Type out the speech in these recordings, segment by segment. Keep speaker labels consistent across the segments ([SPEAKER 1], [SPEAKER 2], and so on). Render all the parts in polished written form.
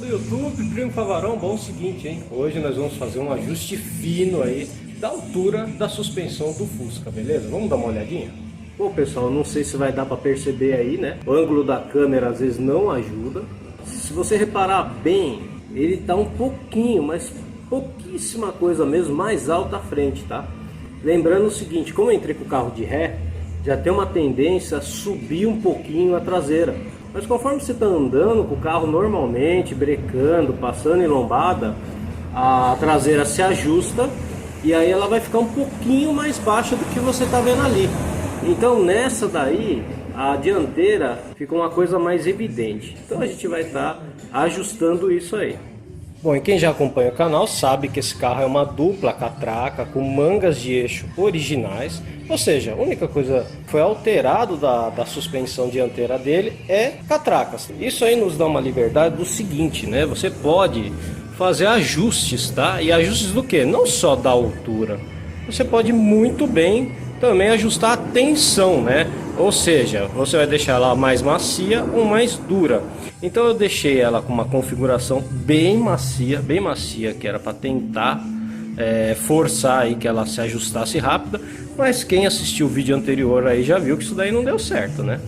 [SPEAKER 1] do YouTube, Primo Favarão. Bom, é o seguinte, hein? Hoje nós vamos fazer um ajuste fino aí da altura da suspensão do Fusca, beleza? Vamos dar uma olhadinha? Bom, pessoal, não sei se vai dar para perceber aí, né? O ângulo da câmera às vezes não ajuda. Se você reparar bem, ele tá um pouquinho, mas pouquíssima coisa mesmo, mais alto à frente, tá? Lembrando o seguinte, como eu entrei com o carro de ré, já tem uma tendência a subir um pouquinho a traseira. Mas conforme você está andando com o carro normalmente, brecando, passando em lombada, a traseira se ajusta e aí ela vai ficar um pouquinho mais baixa do que você está vendo ali. Então nessa daí, a dianteira fica uma coisa mais evidente. Então a gente vai estar ajustando isso aí. Bom, e quem já acompanha o canal sabe que esse carro é uma dupla catraca com mangas de eixo originais. Ou seja, a única coisa que foi alterado da suspensão dianteira dele é catracas. Isso aí nos dá uma liberdade do seguinte, né? Você pode fazer ajustes, tá? E ajustes do que? Não só da altura. Você pode muito bem também ajustar a tensão, né? Ou seja, você vai deixar ela mais macia ou mais dura. Então eu deixei ela com uma configuração bem macia, que era para tentar forçar aí que ela se ajustasse rápida. Mas quem assistiu o vídeo anterior aí já viu que isso daí não deu certo, né?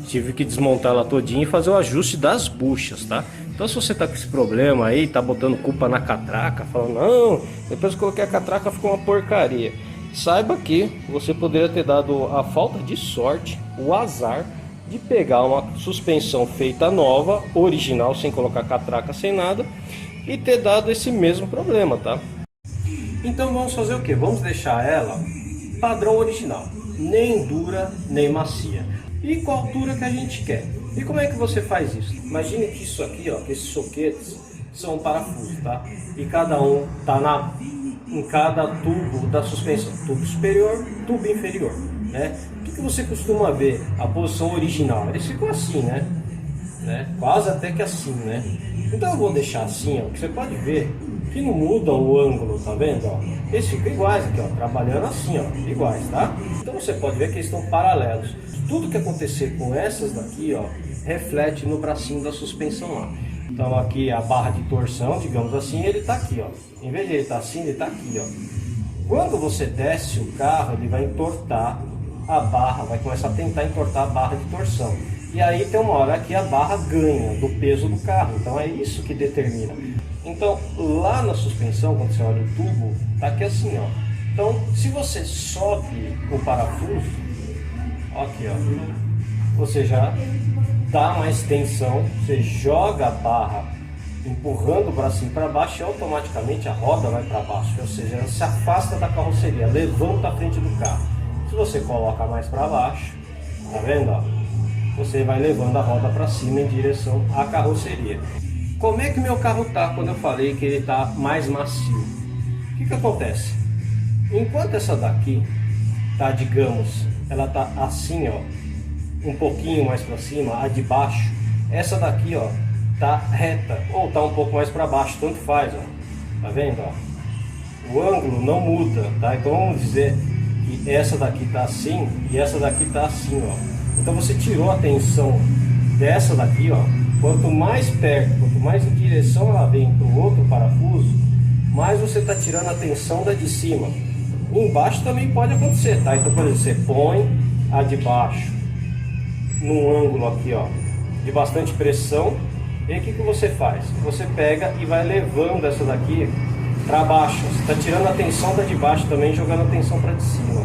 [SPEAKER 1] Tive que desmontar ela todinha e fazer o ajuste das buchas, tá? Então se você tá com esse problema aí, tá botando culpa na catraca, falando, não, depois que eu coloquei a catraca ficou uma porcaria. Saiba que você poderia ter dado a falta de sorte, o azar de pegar uma suspensão feita nova, original, sem colocar catraca, sem nada, e ter dado esse mesmo problema, tá? Então vamos fazer o que? Vamos deixar ela padrão original, nem dura nem macia. E qual altura que a gente quer? E como é que você faz isso? Imagine que isso aqui, ó, que esses soquetes são parafusos, tá? E cada um tá em cada tubo da suspensão, tubo superior, tubo inferior, né? O que você costuma ver? A posição original, eles ficam assim, né? Quase até que assim, né? Então eu vou deixar assim, ó, que você pode ver que não muda o ângulo, tá vendo? Ó? Eles ficam iguais aqui, ó, trabalhando assim, ó, iguais, tá? Então você pode ver que eles estão paralelos. Tudo que acontecer com essas daqui, ó, reflete no bracinho da suspensão lá. Então aqui a barra de torção, digamos assim, ele tá aqui, ó. Em vez de ele estar assim, ele tá aqui, ó. Quando você desce o carro, ele vai entortar a barra, vai começar a tentar entortar a barra de torção. E aí tem uma hora que a barra ganha do peso do carro. Então é isso que determina. Então lá na suspensão, quando você olha o tubo, tá aqui assim, ó. Então se você sobe o parafuso, ó, aqui, ó, você já dá mais tensão, você joga a barra empurrando o bracinho para baixo e automaticamente a roda vai para baixo, ou seja, ela se afasta da carroceria, levanta a frente do carro. Se você coloca mais para baixo, tá vendo, ó? Você vai levando a roda para cima em direção à carroceria. Como é que meu carro tá quando eu falei que ele tá mais macio? O que acontece? Enquanto essa daqui tá, digamos, ela tá assim, ó, um pouquinho mais para cima, a de baixo, essa daqui, ó, tá reta ou tá um pouco mais para baixo, tanto faz, ó. Tá vendo, ó? O ângulo não muda, tá? Então vamos dizer que essa daqui tá assim e essa daqui tá assim, ó. Então você tirou a tensão dessa daqui, ó. Quanto mais perto, quanto mais em direção ela vem pro outro parafuso, mais você tá tirando a tensão da de cima. Embaixo também pode acontecer, tá? Então, por exemplo, você põe a de baixo num ângulo aqui, ó, de bastante pressão, e aí o que você faz? Você pega e vai levando essa daqui para baixo. Você está tirando a tensão da de baixo também, jogando a tensão para de cima.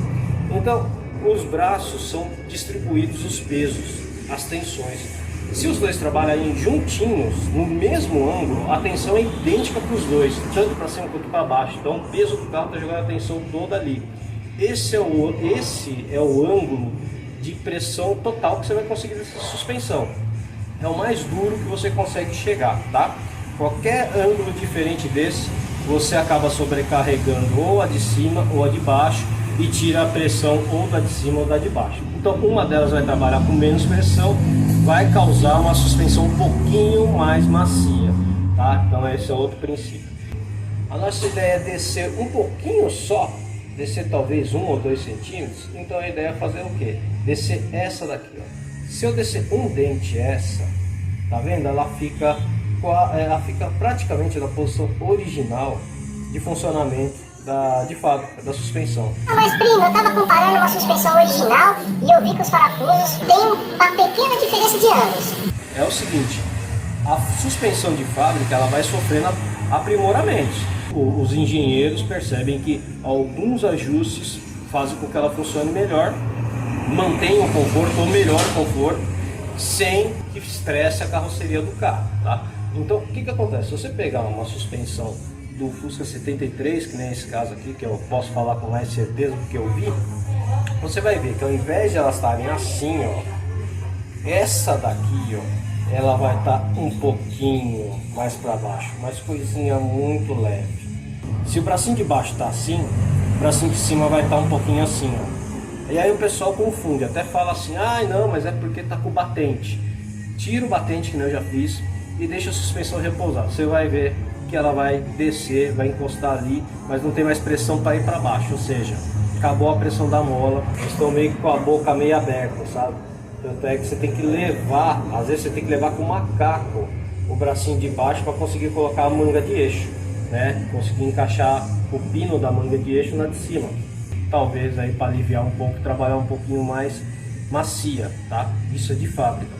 [SPEAKER 1] Então os braços são distribuídos os pesos, as tensões. Se os dois trabalharem juntinhos no mesmo ângulo, a tensão é idêntica para os dois, tanto para cima quanto para baixo. Então o peso do carro está jogando a tensão toda ali. Esse é o ângulo de pressão total que você vai conseguir dessa suspensão. É o mais duro que você consegue chegar, tá? Qualquer ângulo diferente desse, você acaba sobrecarregando ou a de cima ou a de baixo e tira a pressão ou da de cima ou da de baixo. Então uma delas vai trabalhar com menos pressão, vai causar uma suspensão um pouquinho mais macia, tá? Então esse é outro princípio. A nossa ideia é descer um pouquinho só, descer talvez 1 ou 2 centímetros. Então a ideia é fazer o que? Descer essa daqui, ó. Se eu descer um dente essa, tá vendo? Ela fica ela fica praticamente na posição original de funcionamento de fábrica, da suspensão.
[SPEAKER 2] Mas primo, eu tava comparando uma suspensão original e eu vi que os parafusos têm uma pequena diferença de anos.
[SPEAKER 1] É o seguinte, a suspensão de fábrica ela vai sofrendo aprimoramentos. Os engenheiros percebem que alguns ajustes fazem com que ela funcione melhor, mantenha o conforto ou melhore o conforto, sem que estresse a carroceria do carro, tá? Então, o que acontece? Se você pegar uma suspensão do Fusca 73, que nem esse caso aqui, que eu posso falar com mais certeza do que eu vi, você vai ver que ao invés de elas estarem assim, ó, essa daqui, ó, ela vai estar um pouquinho mais para baixo, mas coisinha muito leve. Se o bracinho de baixo tá assim, o bracinho de cima vai estar um pouquinho assim, ó. E aí o pessoal confunde, até fala assim, ah, não, mas é porque tá com o batente. Tira o batente, que eu já fiz, e deixa a suspensão repousar. Você vai ver que ela vai descer, vai encostar ali, mas não tem mais pressão para ir para baixo, ou seja, acabou a pressão da mola. Estou meio com a boca meio aberta, sabe? Tanto é que você tem que levar, às vezes você tem que levar com macaco o bracinho de baixo para conseguir colocar a manga de eixo, né? Conseguir encaixar o pino da manga de eixo na de cima. Talvez aí para aliviar um pouco, trabalhar um pouquinho mais macia, tá? Isso é de fábrica.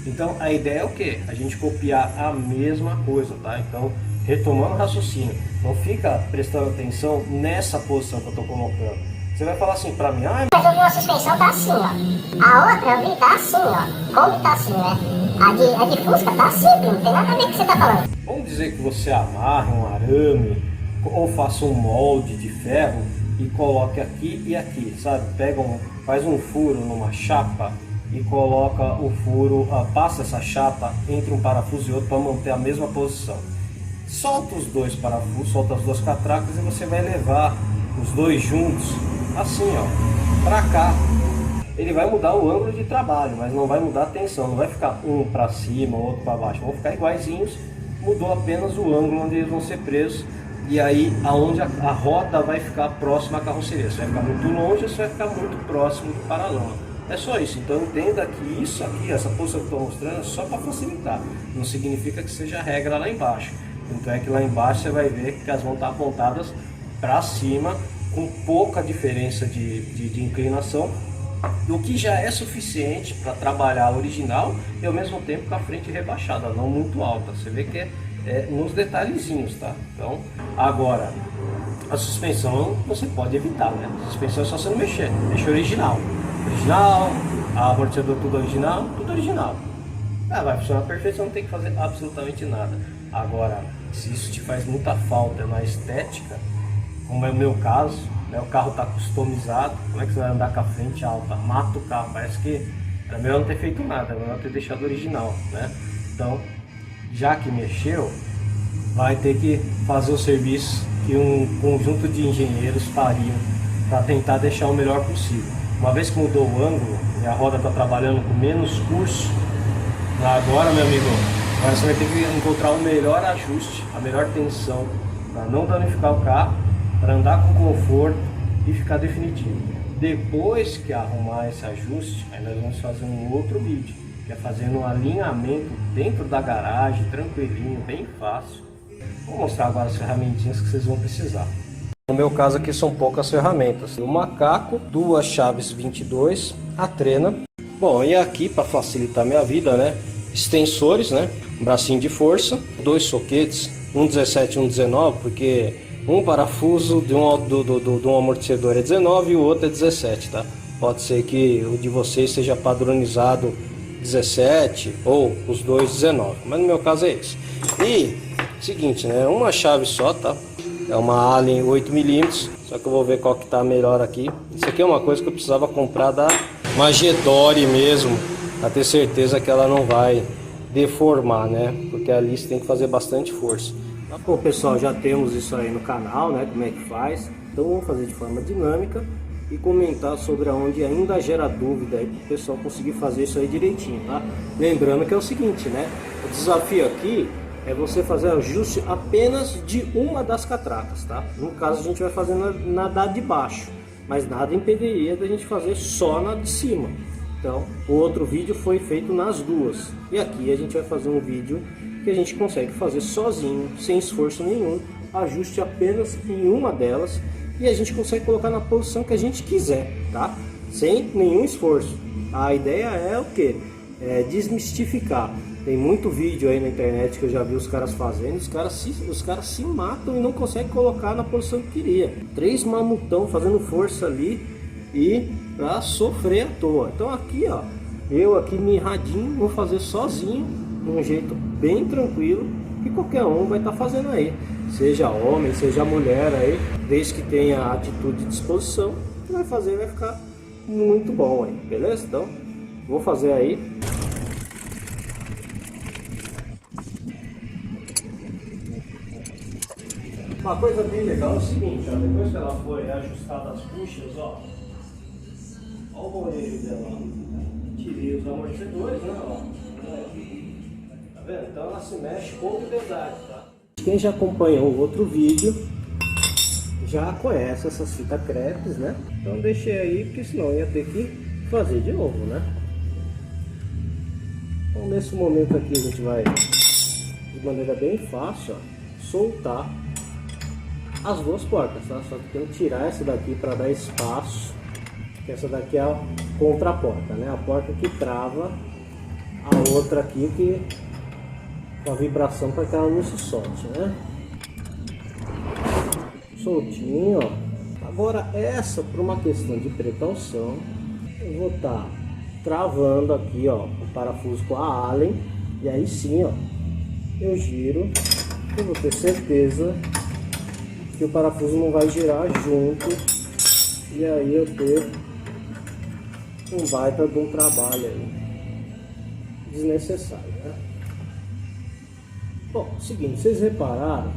[SPEAKER 1] Então a ideia é o que? A gente copiar a mesma coisa, tá? Então, retomando o raciocínio, não fica prestando atenção nessa posição que eu estou colocando. Você vai falar assim pra mim, ah,
[SPEAKER 2] mas eu vi uma suspensão tá assim, ó. A outra eu vi tá assim, ó. Kombi tá assim, né? A de Fusca tá assim, primo. Não tem nada a ver com o que você tá falando.
[SPEAKER 1] Vamos dizer que você amarre um arame ou faça um molde de ferro e coloque aqui e aqui, sabe? Faz um furo numa chapa e coloca o furo, passa essa chapa entre um parafuso e outro para manter a mesma posição. Solta os dois parafusos, solta as duas catracas e você vai levar os dois juntos, assim ó, para cá. Ele vai mudar o ângulo de trabalho, mas não vai mudar a tensão, não vai ficar um para cima, outro para baixo, vão ficar iguaizinhos, mudou apenas o ângulo onde eles vão ser presos. E aí, aonde a roda vai ficar próxima à carroceria, você vai ficar muito longe, você vai ficar muito próximo do paralama. É só isso, então entenda que isso aqui, essa posição que eu estou mostrando é só para facilitar, não significa que seja a regra lá embaixo. Então é que lá embaixo você vai ver que elas vão estar apontadas para cima, com pouca diferença de inclinação, o que já é suficiente para trabalhar a original e ao mesmo tempo com a frente rebaixada, não muito alta. Você vê que é nos detalhezinhos, tá? Então, agora, a suspensão você pode evitar, né? A suspensão é só você não mexer, deixa original. Original, a amortecedor tudo original, tudo original. Vai funcionar perfeito, você não tem que fazer absolutamente nada. Agora, se isso te faz muita falta na estética, como é o meu caso, né, o carro está customizado, como é que você vai andar com a frente alta? Mata o carro, parece que era melhor não ter feito nada, era melhor ter deixado original, né? Então, já que mexeu, vai ter que fazer o serviço que um conjunto de engenheiros fariam para tentar deixar o melhor possível. Uma vez que mudou o ângulo e a roda está trabalhando com menos curso, agora, meu amigo, agora você vai ter que encontrar o melhor ajuste, a melhor tensão, para não danificar o carro, para andar com conforto e ficar definitivo. Depois que arrumar esse ajuste, aí nós vamos fazer um outro vídeo, que é fazendo um alinhamento dentro da garagem, tranquilinho, bem fácil. Vou mostrar agora as ferramentinhas que vocês vão precisar. No meu caso aqui são poucas ferramentas. O macaco, duas chaves 22, a trena. Bom, e aqui para facilitar minha vida, né? Extensores, né? Um bracinho de força, dois soquetes, um 17 e um 19, porque um parafuso de um amortecedor é 19 e o outro é 17, tá? Pode ser que o de vocês seja padronizado 17 ou os dois 19, mas no meu caso é esse. E seguinte, né? Uma chave só, tá? É uma Allen 8mm, só que eu vou ver qual que tá melhor aqui. Isso aqui é uma coisa que eu precisava comprar da Magedore mesmo, para ter certeza que ela não vai deformar, né? Porque ali você tem que fazer bastante força. Bom, pessoal, já temos isso aí no canal, né? Como é que faz. Então vamos fazer de forma dinâmica e comentar sobre aonde ainda gera dúvida aí para o pessoal conseguir fazer isso aí direitinho, tá? Lembrando que é o seguinte, né? O desafio aqui é você fazer ajuste apenas de uma das catracas, tá? No caso a gente vai fazer na da de baixo, mas nada impediria da gente fazer só na de cima. Então, o outro vídeo foi feito nas duas. E aqui a gente vai fazer um vídeo que a gente consegue fazer sozinho, sem esforço nenhum, ajuste apenas em uma delas e a gente consegue colocar na posição que a gente quiser, tá? Sem nenhum esforço. A ideia é o que? É desmistificar. Tem muito vídeo aí na internet que eu já vi os caras fazendo, os caras se matam e não conseguem colocar na posição que queria. 3 mamutão fazendo força ali e pra sofrer à toa. Então aqui, ó, eu aqui mirradinho vou fazer sozinho, de um jeito bem tranquilo, que qualquer um vai estar fazendo aí. Seja homem, seja mulher aí, desde que tenha atitude e disposição, vai fazer, vai ficar muito bom aí, beleza? Então, vou fazer aí. Uma coisa bem legal é o seguinte, ó, depois que ela foi ajustada as buchas, ó o molejo dela, ó. Tirei os amortecedores, né, ó. Tá vendo? Então ela se mexe com liberdade, tá? Quem já acompanhou o outro vídeo já conhece essas fitas crepes, né? Então deixei aí, porque senão ia ter que fazer de novo, né? Então nesse momento aqui a gente vai, de maneira bem fácil, ó, soltar as 2 portas, tá? Só que tem que tirar essa daqui para dar espaço, que essa daqui é a contraporta, né? A porta que trava a outra aqui, que com a vibração para que ela não se solte, né? Soltinho, ó. Agora essa, por uma questão de precaução, eu vou estar travando aqui, ó, o parafuso com a Allen, e aí sim, ó, eu giro, eu vou ter certeza que o parafuso não vai girar junto e aí eu ter um baita de um trabalho aí desnecessário, né? Bom, seguinte, vocês repararam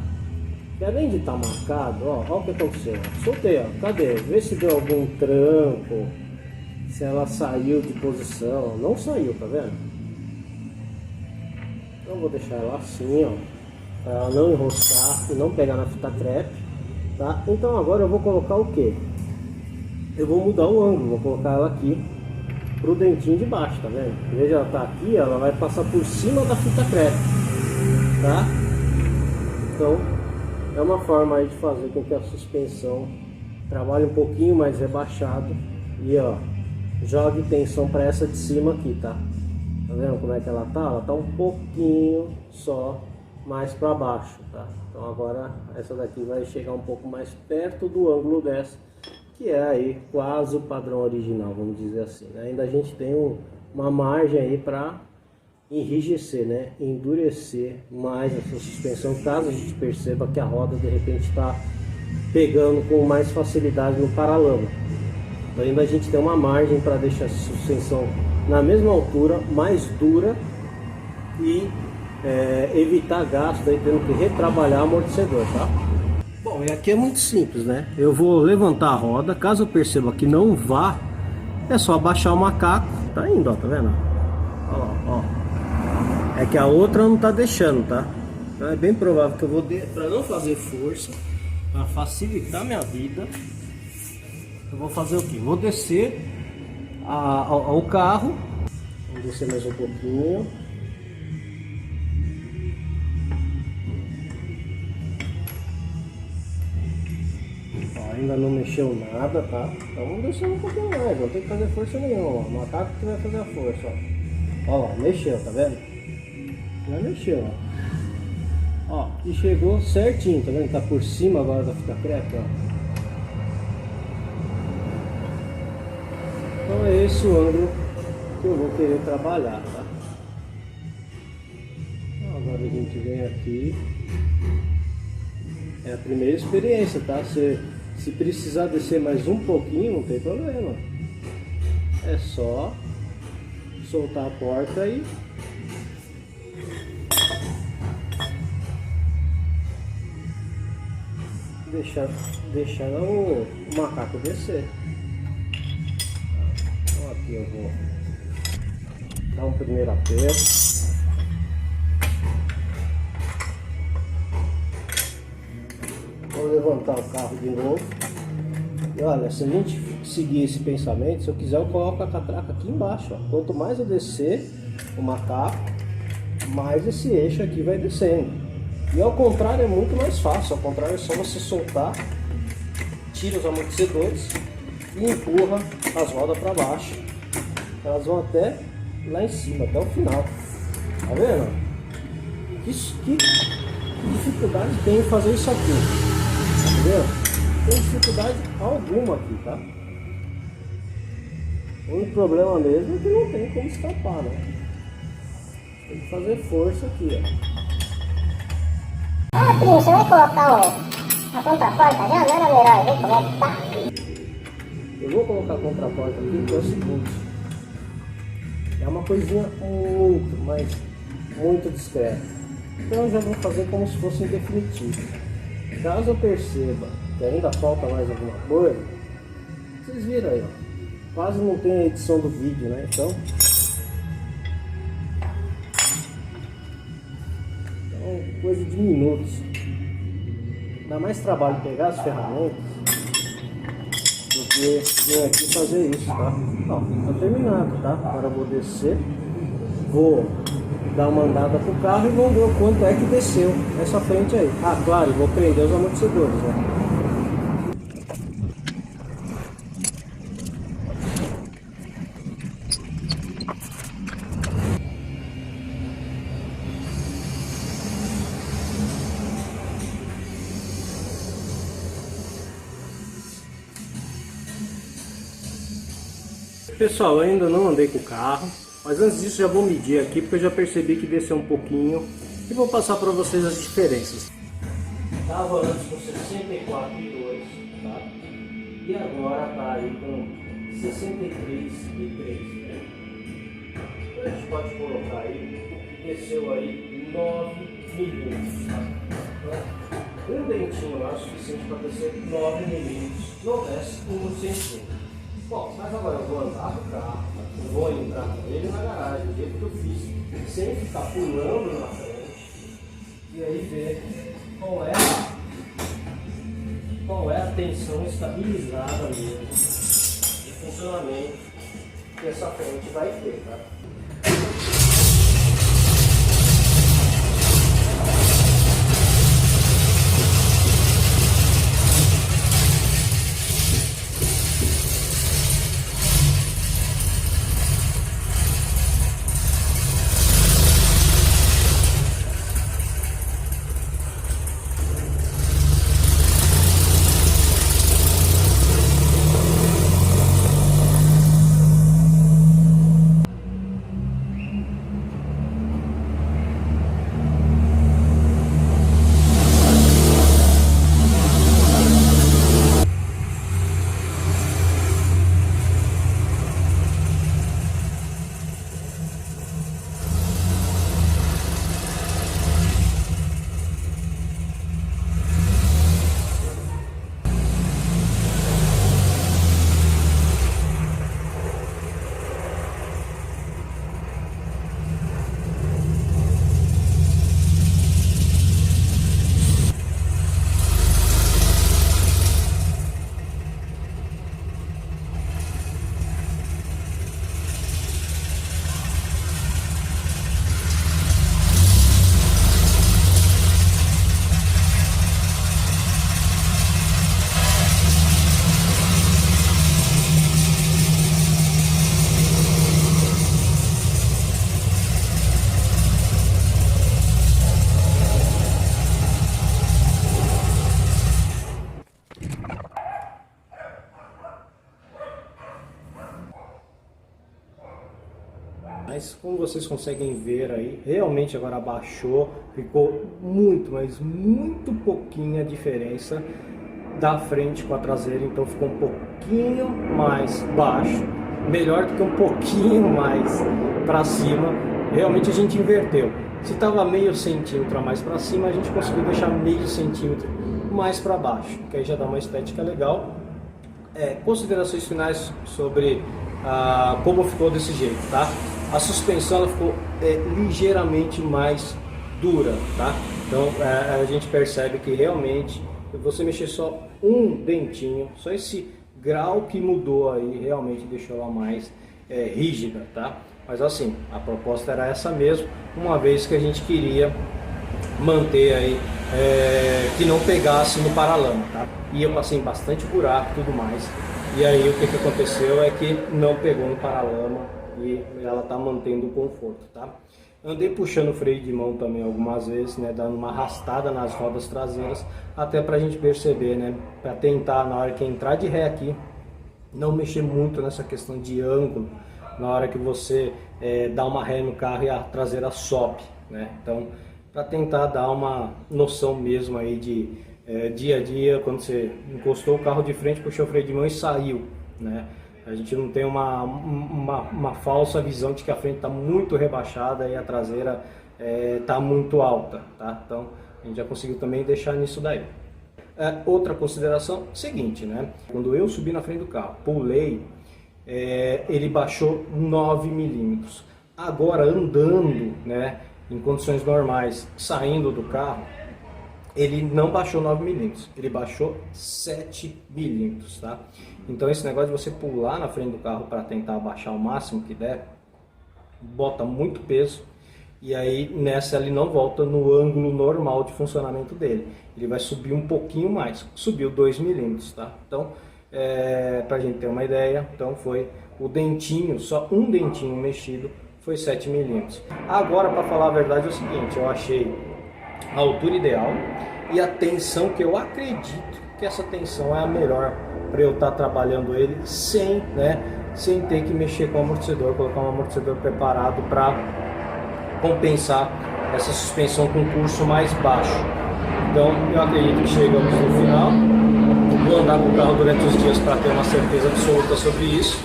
[SPEAKER 1] que além de estar marcado, ó o que aconteceu, soltei, ó, cadê? Vê se deu algum tranco, se ela saiu de posição. Não saiu, tá vendo? Então eu vou deixar ela assim, ó, para ela não enroscar e não pegar na fita crepe. Tá? Então agora eu vou colocar o que? Eu vou mudar o ângulo, vou colocar ela aqui pro dentinho de baixo, tá vendo? Veja, ela tá aqui, ela vai passar por cima da fita crepe, tá? Então é uma forma aí de fazer com que a suspensão trabalhe um pouquinho mais rebaixado e ó, jogue tensão para essa de cima aqui, tá? Tá vendo como é que ela tá? Ela tá um pouquinho só mais para baixo, tá? Então agora essa daqui vai chegar um pouco mais perto do ângulo dessa, que é aí quase o padrão original, vamos dizer assim, né? Ainda a gente tem uma margem aí para enrijecer, né? Endurecer mais essa suspensão, caso a gente perceba que a roda de repente está pegando com mais facilidade no paralama. Então ainda a gente tem uma margem para deixar a suspensão na mesma altura, mais dura e evitar gasto aí tendo que retrabalhar o amortecedor, tá? Bom, e aqui é muito simples, né? Eu vou levantar a roda, caso eu perceba que não vá, é só abaixar o macaco, tá indo, ó, tá vendo? Ó. É que a outra não tá deixando, tá? Então é bem provável que eu vou, para não fazer força, para facilitar minha vida, eu vou fazer o que? Vou descer ao carro, vamos descer mais um pouquinho. Ainda não mexeu nada, tá? Então vamos descer um pouquinho mais, não tem que fazer força nenhuma, ó. O macaco que vai fazer a força, ó. Ó lá, mexeu, tá vendo? Já mexeu, ó. Ó, e chegou certinho, tá vendo? Tá por cima agora da fita crepe, ó. Então é esse o ângulo que eu vou querer trabalhar, tá? Então, agora a gente vem aqui. É a primeira experiência, tá? Se precisar descer mais um pouquinho, não tem problema. É só soltar a porta e deixar o macaco descer. Então aqui eu vou dar um primeiro aperto. Vou levantar o carro de novo. E olha, se a gente seguir esse pensamento, se eu quiser eu coloco a catraca aqui embaixo, ó. Quanto mais eu descer o macaco, mais esse eixo aqui vai descendo. E ao contrário é muito mais fácil, ao contrário é só você soltar, tira os amortecedores e empurra as rodas para baixo. Elas vão até lá em cima, até o final. Tá vendo? Que dificuldade tem em fazer isso aqui? Tá vendo? Não tem dificuldade alguma aqui, tá? O único problema mesmo é que não tem como escapar, né? Tem que fazer força aqui, ó.
[SPEAKER 2] Ah, primo, você vai colocar a contraporta já? Não era melhor ver como é que tá?
[SPEAKER 1] Eu vou colocar a contraporta aqui, que é o seguinte. É uma coisinha muito, mas muito discreta. Então eu já vou fazer como se fosse em definitivo. Caso eu perceba que ainda falta mais alguma coisa, vocês viram aí, ó. Quase não tem a edição do vídeo, né? Então coisa de minutos. Dá mais trabalho pegar as ferramentas do que vir aqui fazer isso, tá? Ó, tá terminado, tá? Agora eu vou descer, vou dar uma andada pro carro e vamos ver o quanto é que desceu essa frente aí. Ah, claro, vou prender os amortecedores, né? Pessoal, eu ainda não andei com o carro, mas antes disso já vou medir aqui, porque eu já percebi que desceu um pouquinho e vou passar para vocês as diferenças. Estava antes com 64,2, tá? E agora está aí com 63,3, né? Então a gente pode colocar aí, desceu aí 9 milímetros, tá? Então, um dentinho lá é o suficiente para descer 9 milímetros, não desce 1 centímetro. Bom, mas agora eu vou andar com o carro, eu vou entrar com ele na garagem, do jeito que eu fiz, sem ficar pulando na frente, e aí ver qual é a tensão estabilizada mesmo de funcionamento que essa frente vai ter, tá? Mas como vocês conseguem ver aí, realmente agora abaixou, ficou muito, mas muito pouquinha a diferença da frente com a traseira, então ficou um pouquinho mais baixo, melhor do que um pouquinho mais para cima. Realmente a gente inverteu. Se estava meio centímetro a mais para cima, a gente conseguiu deixar meio centímetro mais para baixo, que aí já dá uma estética legal. Considerações finais sobre como ficou desse jeito, tá? A suspensão ela ficou ligeiramente mais dura, tá? Então a gente percebe que realmente você mexer só um dentinho, só esse grau que mudou aí realmente deixou ela mais rígida, tá? Mas assim, a proposta era essa mesmo, uma vez que a gente queria manter aí, que não pegasse no paralama, tá? E eu passei em bastante buraco e tudo mais, e aí o que aconteceu é que não pegou no paralama e ela tá mantendo o conforto, tá? Andei puxando o freio de mão também algumas vezes, né, dando uma arrastada nas rodas traseiras, até pra gente perceber, né, pra tentar na hora que entrar de ré aqui, não mexer muito nessa questão de ângulo, na hora que você dá uma ré no carro e a traseira sobe, né? Então, para tentar dar uma noção mesmo aí de dia a dia, quando você encostou o carro de frente, puxou o freio de mão e saiu, né? A gente não tem uma falsa visão de que a frente está muito rebaixada e a traseira está muito alta, tá? Então, a gente já conseguiu também deixar nisso daí. Outra consideração, seguinte, né? Quando eu subi na frente do carro, pulei, ele baixou 9 milímetros. Agora, andando, né, em condições normais, saindo do carro, ele não baixou 9 milímetros, ele baixou 7 milímetros, tá? Então esse negócio de você pular na frente do carro para tentar abaixar o máximo que der, bota muito peso, e aí nessa ele não volta no ângulo normal de funcionamento dele. Ele vai subir um pouquinho mais, subiu 2 milímetros, tá? Então, pra gente ter uma ideia, então foi o dentinho, só um dentinho mexido, foi 7 milímetros. Agora, para falar a verdade, é o seguinte, eu achei a altura ideal e a tensão que eu acredito que essa tensão é a melhor para eu estar trabalhando ele sem ter que mexer com o amortecedor, colocar um amortecedor preparado para compensar essa suspensão com curso mais baixo. Então eu acredito que chegamos no final. Vou andar com o carro durante os dias para ter uma certeza absoluta sobre isso,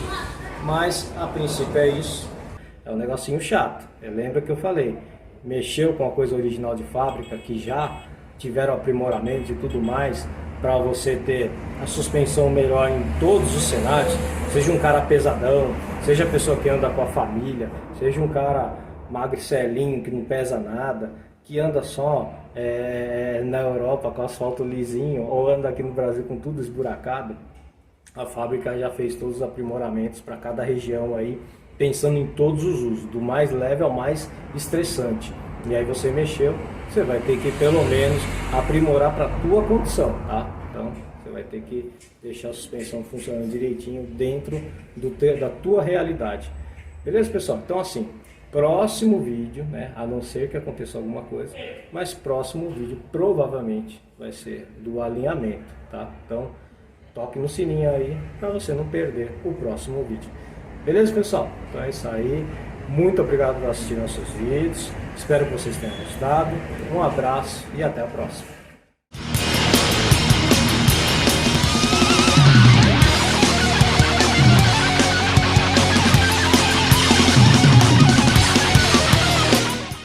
[SPEAKER 1] mas a princípio é isso. É um negocinho chato. Lembra que eu falei, mexeu com a coisa original de fábrica, que já tiveram aprimoramento e tudo mais, para você ter a suspensão melhor em todos os cenários, seja um cara pesadão, seja a pessoa que anda com a família, seja um cara magricelinho, que não pesa nada, que anda só na Europa com asfalto lisinho, ou anda aqui no Brasil com tudo esburacado. A fábrica já fez todos os aprimoramentos para cada região aí, pensando em todos os usos, do mais leve ao mais estressante. E aí você mexeu, você vai ter que pelo menos aprimorar para a tua condição, tá? Então você vai ter que deixar a suspensão funcionando direitinho dentro da tua realidade. Beleza, pessoal? Então assim, próximo vídeo, né, a não ser que aconteça alguma coisa, mas próximo vídeo provavelmente vai ser do alinhamento, tá? Então toque no sininho aí para você não perder o próximo vídeo. Beleza, pessoal? Então é isso aí. Muito obrigado por assistir nossos vídeos. Espero que vocês tenham gostado. Um abraço e até a próxima.